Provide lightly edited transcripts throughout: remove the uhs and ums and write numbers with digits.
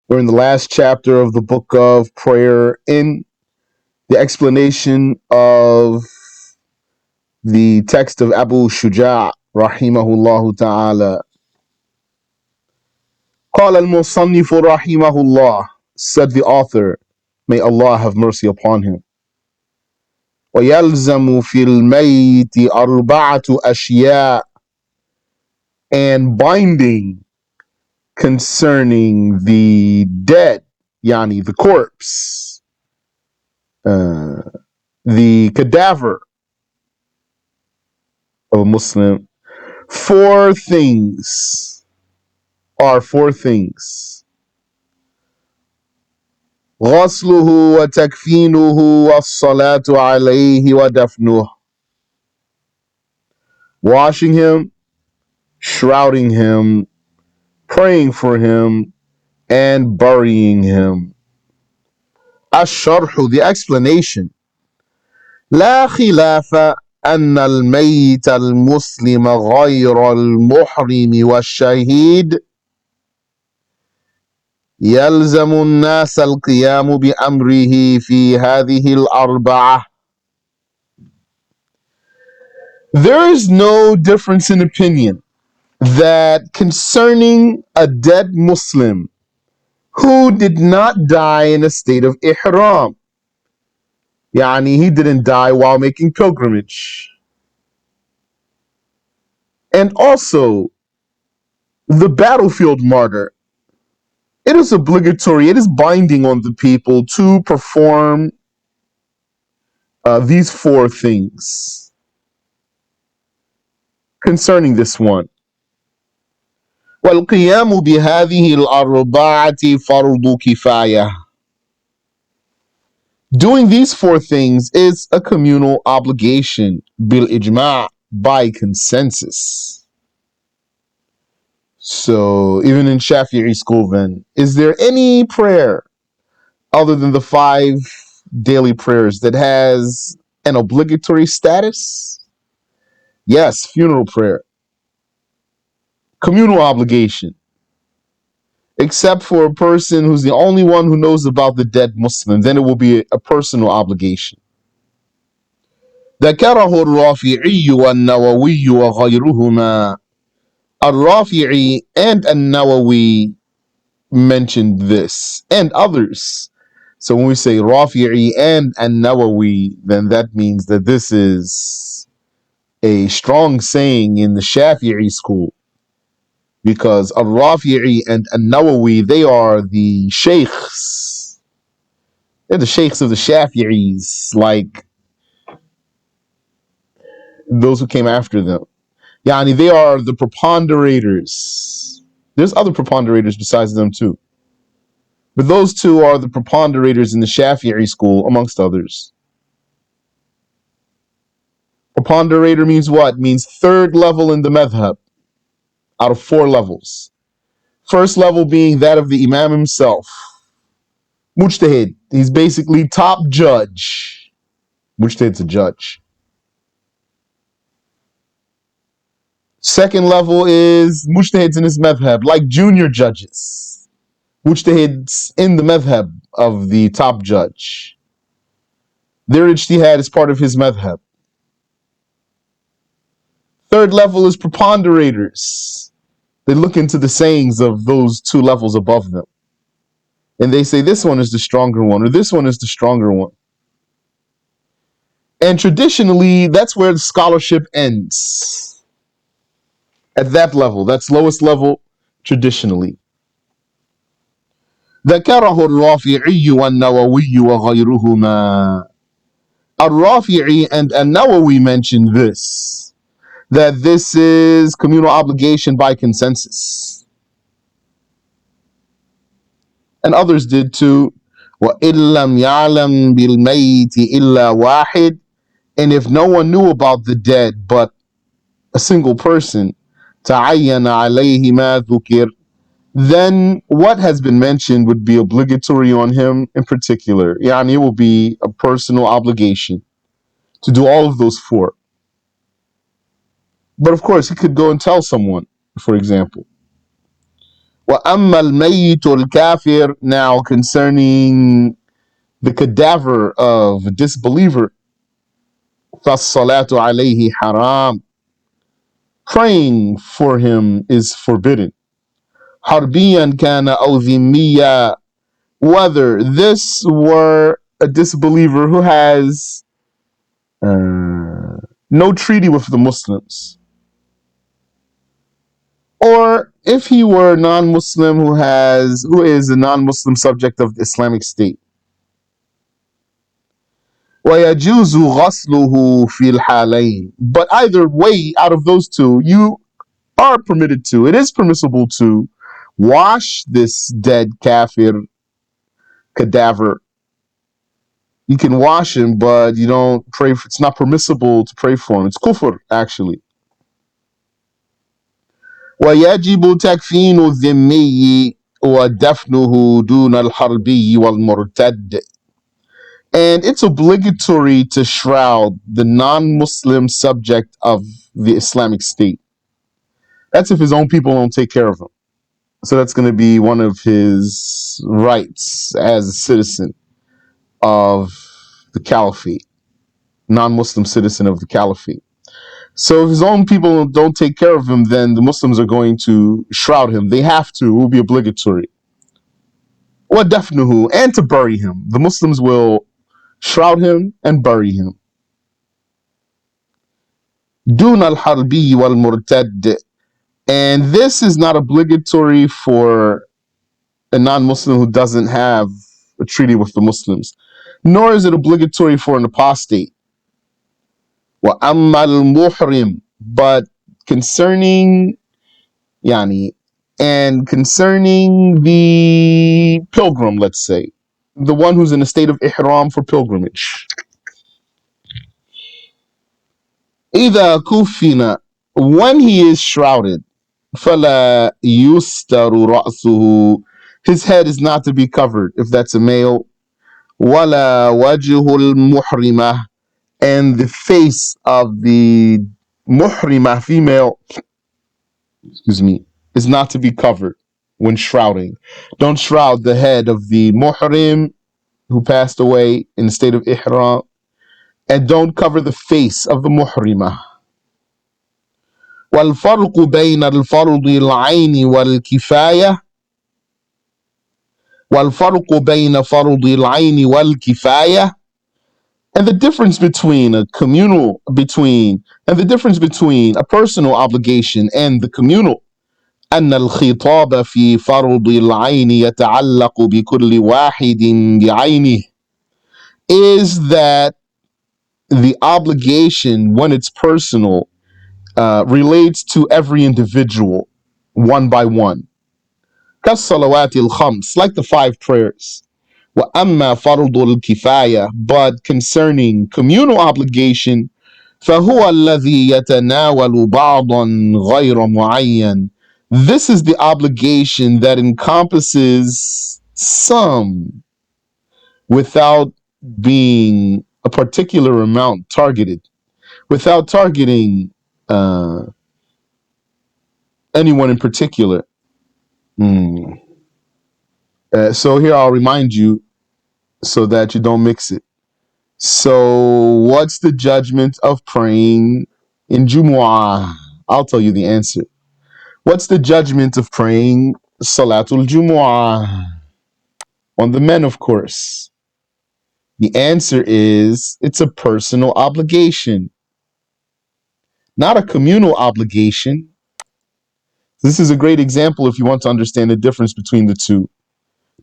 We're in the last chapter of the book of prayer in the explanation of the text of Abu Shuja' rahimahullah ta'ala. قال المصنف رحمه الله, said the author, may Allah have mercy upon him. ويلزم في الميت أربعة أشياء, and binding concerning the dead, yani the corpse, the cadaver of a Muslim. Four things are four things. غسله وتكفينه والصلاة عليه ودفنه. Washing him, shrouding him, praying for him, and burying him. الشرح, the explanation. لا خلاف أن الميت المسلم غير المحرم والشهيد يلزم الناس القيام بأمره في هذه الأربعة. There is no difference in opinion that concerning a dead Muslim who did not die in a state of ihram, yani he didn't die while making pilgrimage, and also the battlefield martyr, it is obligatory, it is binding on the people to perform these four things concerning this one. والقيام بهذه الأربعة فرض كفاية. Doing these four things is a communal obligation, bil-ijma', by consensus. So even in Shafi'i school then, is there any prayer other than the 5 daily prayers that has an obligatory status? Yes, funeral prayer. Communal obligation. Except for a person who's the only one who knows about the dead Muslim, then it will be a personal obligation. ذكره الرافعي والنووي وغيرهما. Al-Rafi'i and An-Nawawi mentioned this, and others. So when we say Rafi'i and An-Nawawi, then that means that this is a strong saying in the Shafi'i school, because Al-Rafi'i and An-Nawawi, they are the sheikhs. They're the sheikhs of the Shafi'is, like those who came after them. Yani, they are the preponderators. There's other preponderators besides them too. But those two are the preponderators in the Shafi'i school, amongst others. Preponderator means what? Means third level in the madhab, out of 4 levels. First level being that of the Imam himself. Mujtahid, he's basically top judge. Mujtahid's a judge. Second level is mujtahids in his madhab, like junior judges. Mujtahids in the madhab of the top judge. Their ijtihad is part of his madhab. Third level is preponderators. They look into the sayings of those 2 levels above them, and they say this one is the stronger one, or this one is the stronger one. And traditionally, that's where the scholarship ends. At that level, that's lowest level traditionally. ذكره الرافعي والنووي وغيرهما. Al-Rafi'i and An-Nawawi mentioned this, that this is communal obligation by consensus. And others did too. وَإِن لَّمْ يَعْلَمْ بِالْمَيِّتِ إِلَّا وَاحِدٌ. And if no one knew about the dead but a single person, تَعَيَّنَ عَلَيْهِ مَا ذُكِرَ. Then what has been mentioned would be obligatory on him in particular. Yani it will be a personal obligation to do all of those 4. But of course, he could go and tell someone, for example. وَأَمَّا الْمَيِّتُ الْكَافِرُ. Now concerning the cadaver of a disbeliever, فَالصَّلَاةُ عَلَيْهِ حَرَامٌ. Praying for him is forbidden. حَرْبِيًّا كَانَ أَوْ ذِمِّيًّا. Whether this were a disbeliever who has no treaty with the Muslims, or if he were non-Muslim who is a non-Muslim subject of the Islamic State. وَيَجُوزُ غَسْلُهُ فِي الْحَالَيْنِ. But either way, out of those two, you are permitted to. It is permissible to wash this dead kafir cadaver. You can wash him, but you don't pray. It's not permissible to pray for him. It's kufr, actually. وَيَجِبُ تَكْفِينُ الذِّمِّيِّ وَدَفْنُهُ دُونَ الْحَرْبِيِّ وَالْمُرْتَدِّ. And it's obligatory to shroud the non-Muslim subject of the Islamic State. That's if his own people don't take care of him. So that's going to be one of his rights as a citizen of the caliphate, non-Muslim citizen of the caliphate. So if his own people don't take care of him, then the Muslims are going to shroud him. They have to. It will be obligatory. وَدَفْنُهُ. And to bury him. The Muslims will shroud him and bury him. دون الحربي والمرتد. And this is not obligatory for a non-Muslim who doesn't have a treaty with the Muslims, nor is it obligatory for an apostate. وَأَمَّا الْمُحْرِمِ. But concerning concerning the pilgrim, let's say, the one who's in a state of ihram for pilgrimage. إِذَا كُفِّنَ. When he is shrouded, فَلَا يُسْتَرُ رَأْسُهُ. His head is not to be covered if that's a male. وَلَا وَجْهُ الْمُحْرِمَةِ. And the face of the muhrima female, is not to be covered when shrouding. Don't shroud the head of the muhrim who passed away in the state of ihram, and don't cover the face of the muhrima. وَالْفَرْقُ بَيْنَ الْفَرْضِ الْعَيْنِ وَالْكِفَايَةِ. وَالْفَرْقُ بَيْنَ فَرْضِ الْعَيْنِ وَالْكِفَايَةِ. And the difference between a personal obligation and the communal. أن الخطاب في فرض العين يتعلق بكل واحد بعينه. Is that the obligation, when it's personal, relates to every individual one by one. كالصلوات الخمس, like the 5 prayers. وَأَمَّا فَرْضُ الْكِفَايَةِ. But concerning communal obligation, فَهُوَ الَّذِي يَتَنَاوَلُ بَعْضًا غَيْرَ مُعَيَّنٍ. This is the obligation that encompasses some without being a particular amount targeted, without targeting anyone in particular. So here I'll remind you so that you don't mix it. So what's the judgment of praying in Jumu'ah? I'll tell you the answer. What's the judgment of praying Salatul Jumu'ah? On the men, of course. The answer is it's a personal obligation, not a communal obligation. This is a great example if you want to understand the difference between the two.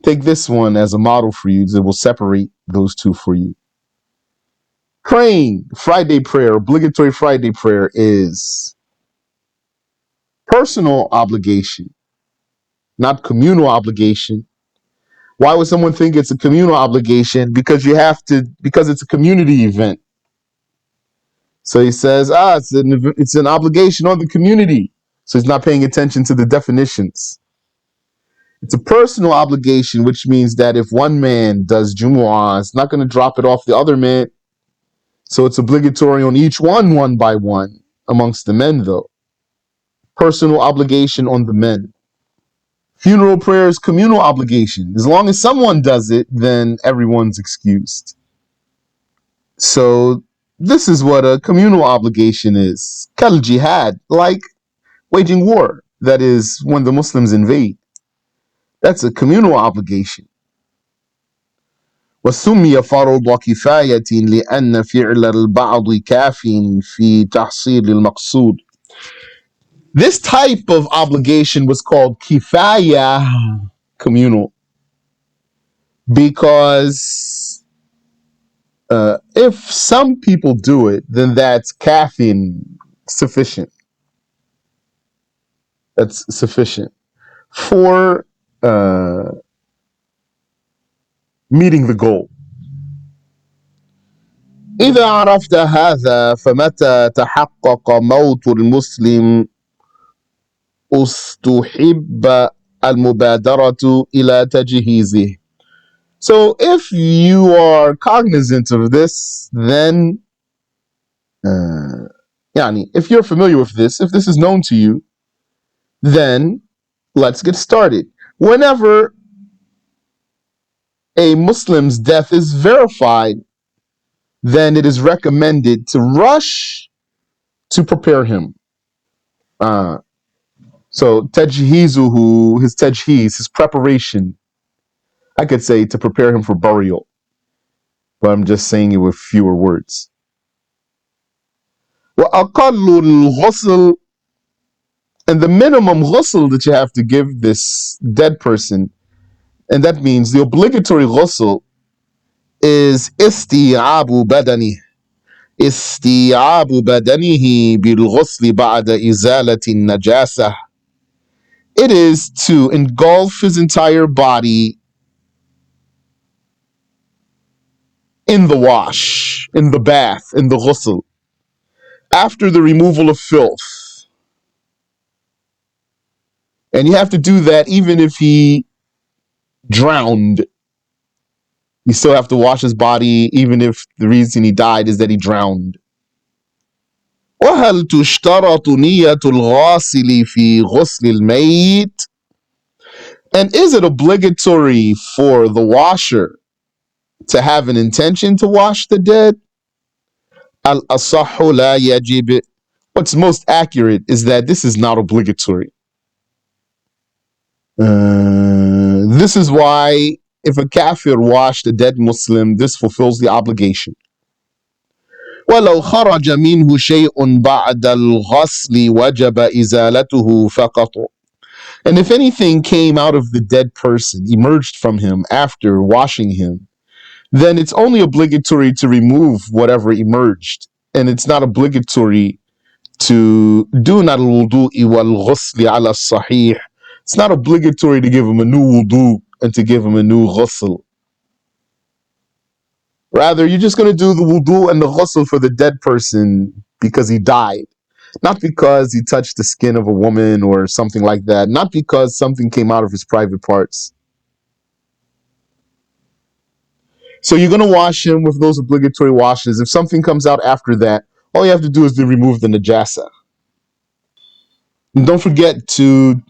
Take this one as a model for you that will separate those two for you. Praying Friday prayer, obligatory Friday prayer, is personal obligation, not communal obligation. Why would someone think it's a communal obligation? Because it's a community event. So he says, it's an obligation on the community. So he's not paying attention to the definitions. It's a personal obligation, which means that if one man does Jumu'ah, it's not going to drop it off the other man. So it's obligatory on each one by one, amongst the men though. Personal obligation on the men. Funeral prayer is communal obligation. As long as someone does it, then everyone's excused. So this is what a communal obligation is. Kal jihad, like waging war. That is when the Muslims invade. That's a communal obligation. وسمي فرض كفاية لأن فعل البعض كاف في تحصيل المقصود. This type of obligation was called kifaya, communal, because if some people do it, then that's kafin, sufficient. That's sufficient for meeting the goal. إذا عرفت هذا فمتى تحقق موت المسلم استحب المبادرة إلى تجهيزه. So if you are cognizant of this, then if you're familiar with this, if this is known to you, then let's get started. Whenever a Muslim's death is verified, then it is recommended to rush to prepare him. So tajhizuhu, his tajhiz, his preparation, I could say to prepare him for burial, but I'm just saying it with fewer words. وأقل الغسل, and the minimum ghusl that you have to give this dead person, and that means the obligatory ghusl, is isti'abu badani. استيعاب بدنه بالغسل بعد إزالة النجاسة. It is to engulf his entire body in the wash, in the bath, in the ghusl, after the removal of filth. And you have to do that even if he drowned. You still have to wash his body even if the reason he died is that he drowned. وهل تشترط نية الغاسل في غسل الميت? And is it obligatory for the washer to have an intention to wash the dead? Al-asahhu la yajib. What's most accurate is that this is not obligatory. This is why if a kafir washed a dead Muslim, this fulfills the obligation. ولو خرج منه شيء بعد الغسل وجب إزالته فقط. And if anything came out of the dead person, emerged from him after washing him, then it's only obligatory to remove whatever emerged. And it's not obligatory to do al-wudu'i wal-ghusli ala sahih. It's not obligatory to give him a new wudu and to give him a new ghusl. Rather, you're just going to do the wudu and the ghusl for the dead person because he died. Not because he touched the skin of a woman or something like that. Not because something came out of his private parts. So you're going to wash him with those obligatory washes. If something comes out after that, all you have to do is to remove the najasa. And don't forget to,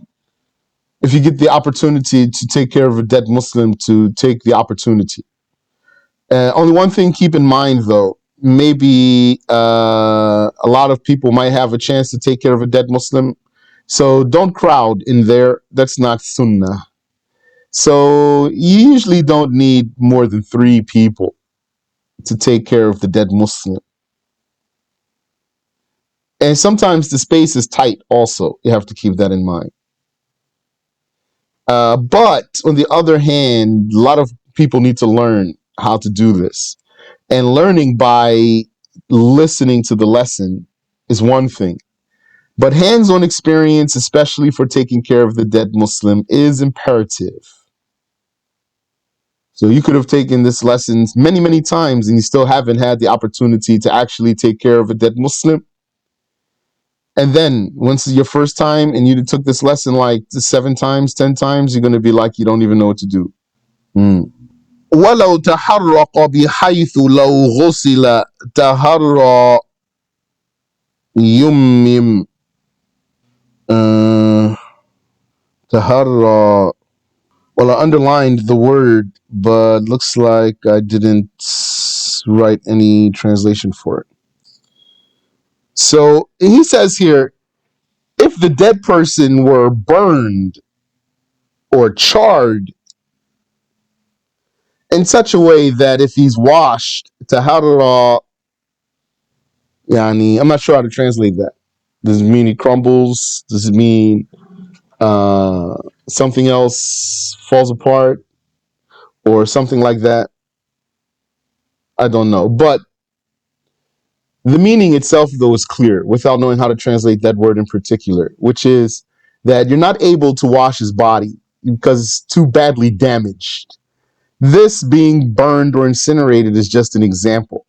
if you get the opportunity to take care of a dead Muslim, to take the opportunity. Only one thing keep in mind, though. Maybe a lot of people might have a chance to take care of a dead Muslim. So don't crowd in there. That's not sunnah. So you usually don't need more than 3 people to take care of the dead Muslim. And sometimes the space is tight also. You have to keep that in mind. But on the other hand, a lot of people need to learn how to do this. And learning by listening to the lesson is one thing. But hands-on experience, especially for taking care of the dead Muslim, is imperative. So you could have taken this lesson many, many times and you still haven't had the opportunity to actually take care of a dead Muslim. And then once it's your first time and you took this lesson like 7 times, 10 times, you're going to be like, you don't even know what to do. ولو تحرق بحيث لو غسل تهرى يمم Taharra. Well, I underlined the word, but looks like I didn't write any translation for it. So he says here, if the dead person were burned or charred in such a way that if he's washed, taharra, yani, I'm not sure how to translate that. Does it mean he crumbles? Does it mean uh, something else falls apart or something like that? I don't know. But the meaning itself, though, is clear without knowing how to translate that word in particular, which is that you're not able to wash his body because it's too badly damaged. This being burned or incinerated is just an example.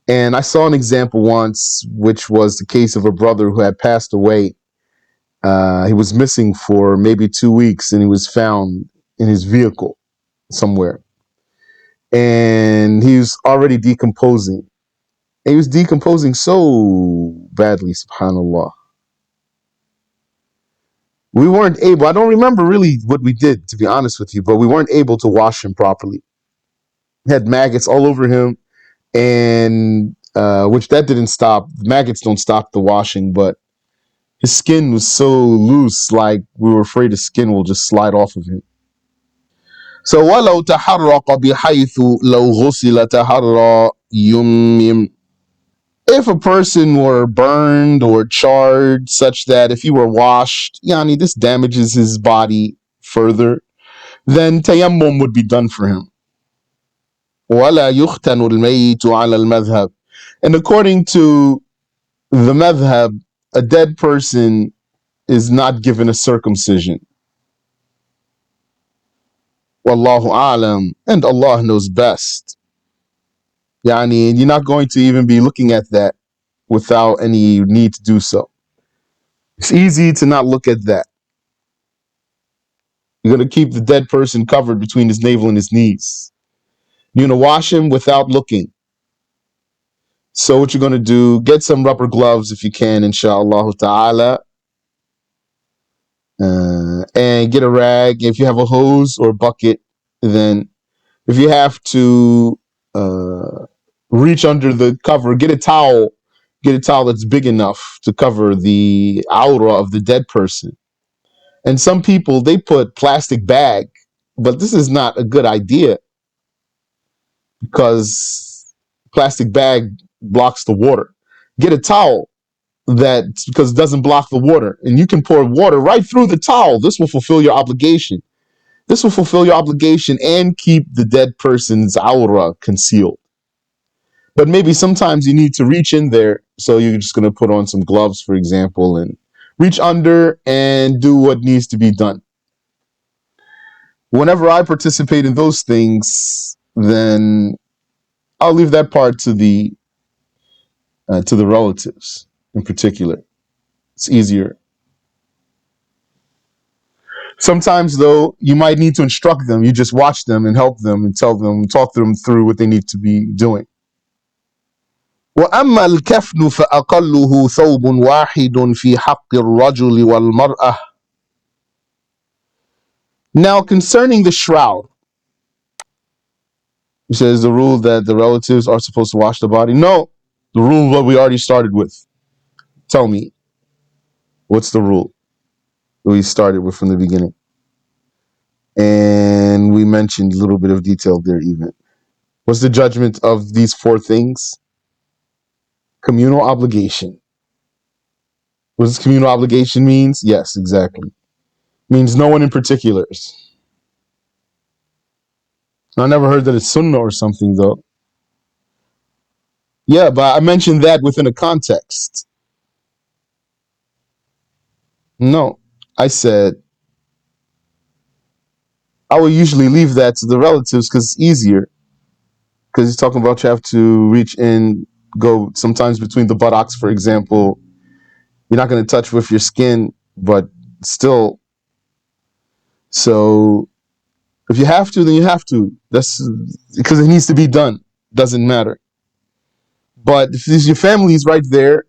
And I saw an example once, which was the case of a brother who had passed away. He was missing for maybe 2 weeks and he was found in his vehicle somewhere. And he was already decomposing. And he was decomposing so badly, subhanAllah. We weren't able, I don't remember really what we did, to be honest with you, but we weren't able to wash him properly. He had maggots all over him, and which that didn't stop. The maggots don't stop the washing, but his skin was so loose, like we were afraid his skin will just slide off of him. So وَلَوْ تَحَرَّقَ بِحَيْثُ لَوْ غُسِلَ تَحَرَّى يُمِّمْ. If a person were burned or charred such that if he were washed, yani this damages his body further, then tayammum would be done for him. وَلَا يُخْتَنُ الْمَيِّتُ عَلَى الْمَذْهَبِ. And according to the madhab, a dead person is not given a circumcision. Wallahu a'lam. And Allah knows best. Yani, and you're not going to even be looking at that without any need to do so. It's easy to not look at that. You're going to keep the dead person covered between his navel and his knees. You're going to wash him without looking. So what you're going to do, get some rubber gloves if you can, inshallah ta'ala, and get a rag. If you have a hose or bucket, then if you have to reach under the cover, get a towel. Get a towel that's big enough to cover the aura of the dead person. And some people, they put plastic bag, but this is not a good idea because plastic bag blocks the water. Get a towel that, because it doesn't block the water, and you can pour water right through the towel. This will fulfill your obligation. This will fulfill your obligation and keep the dead person's aura concealed. But maybe sometimes you need to reach in there, so you're just going to put on some gloves, for example, and reach under and do what needs to be done. Whenever I participate in those things, then I'll leave that part to the relatives in particular. It's easier. Sometimes, though, you might need to instruct them. You just watch them and help them and tell them, talk them through what they need to be doing. وأما الكفن فأقله ثوب واحد في حق الرجل والمرأة. Now, concerning the shroud, he says the rule that the relatives are supposed to wash the body. No, the rule what we already started with. Tell me, what's the rule we started with from the beginning? And we mentioned a little bit of detail there even. What's the judgment of these four things? Communal obligation. What does communal obligation means? Yes, exactly. Means no one in particulars. I never heard that it's sunnah or something though. Yeah, but I mentioned that within a context. No, I said I would usually leave that to the relatives because it's easier. Because he's talking about you have to reach in, go sometimes between the buttocks, for example. You're not going to touch with your skin, but still. So if you have to, then you have to. That's because it needs to be done. Doesn't matter. But if your family's right there,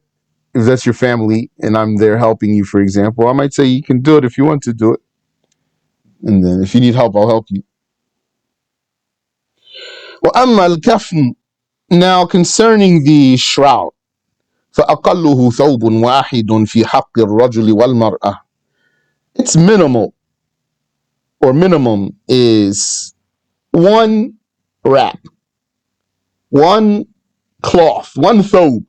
if that's your family and I'm there helping you, for example, I might say you can do it if you want to do it. And then if you need help, I'll help you. وأما الكفن, now concerning the shroud, فأقله ثوب واحد في حق الرجل والمرأة. Its minimal or minimum is one wrap, one cloth, one thobe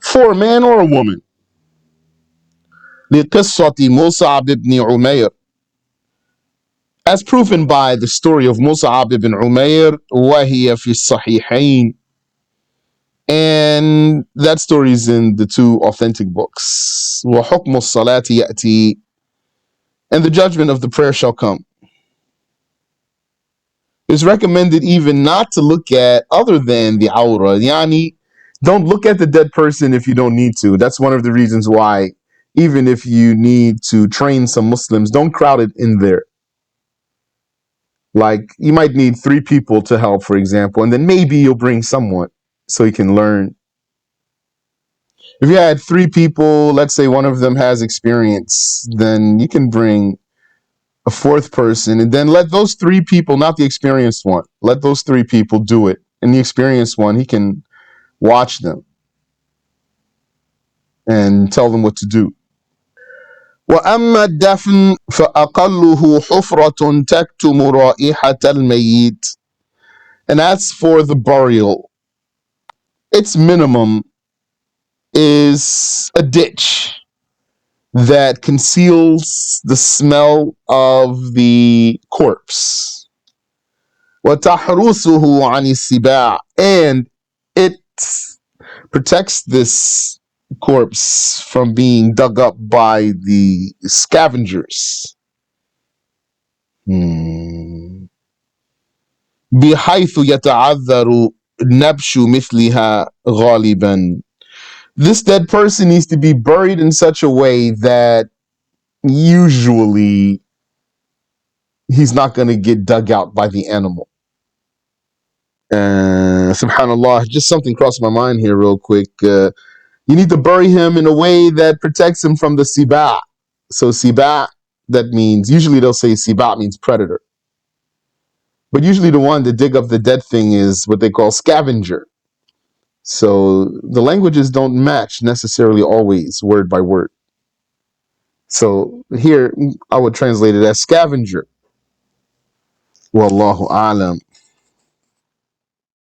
for a man or a woman. لقصة مصعب بن عمير, as proven by the story of Mus'ab ibn Umair, وهي في الصحيحين, and that story is in the two authentic books. وحكم الصلاة يأتي, and the judgment of the prayer shall come. It's recommended even not to look at other than the awra. Yani, don't look at the dead person if you don't need to. That's one of the reasons why, even if you need to train some Muslims, don't crowd it in there. Like, you might need 3 people to help, for example, and then maybe you'll bring someone so you can learn. If you had 3 people, let's say one of them has experience, then you can bring a 4th person, and then let those 3 people, not the experienced one, let those 3 people do it. And the experienced one, he can watch them and tell them what to do. وأما الدفن فأقله حفرة تكتم رائحة الميت. And as for the burial, its minimum is a ditch that conceals the smell of the corpse. وتحرسه عن السباع, and it protects this corpse from being dug up by the scavengers. بحيث يتعذر نبش مثلها غالبا. This dead person needs to be buried in such a way that usually he's not going to get dug out by the animal. Subhanallah, just something crossed my mind here real quick. You need to bury him in a way that protects him from the siba. So siba, that means, usually they'll say siba means predator. But usually the one that dig up the dead thing is what they call scavenger. So the languages don't match necessarily always word by word. So here I would translate it as scavenger. Wallahu a'lam.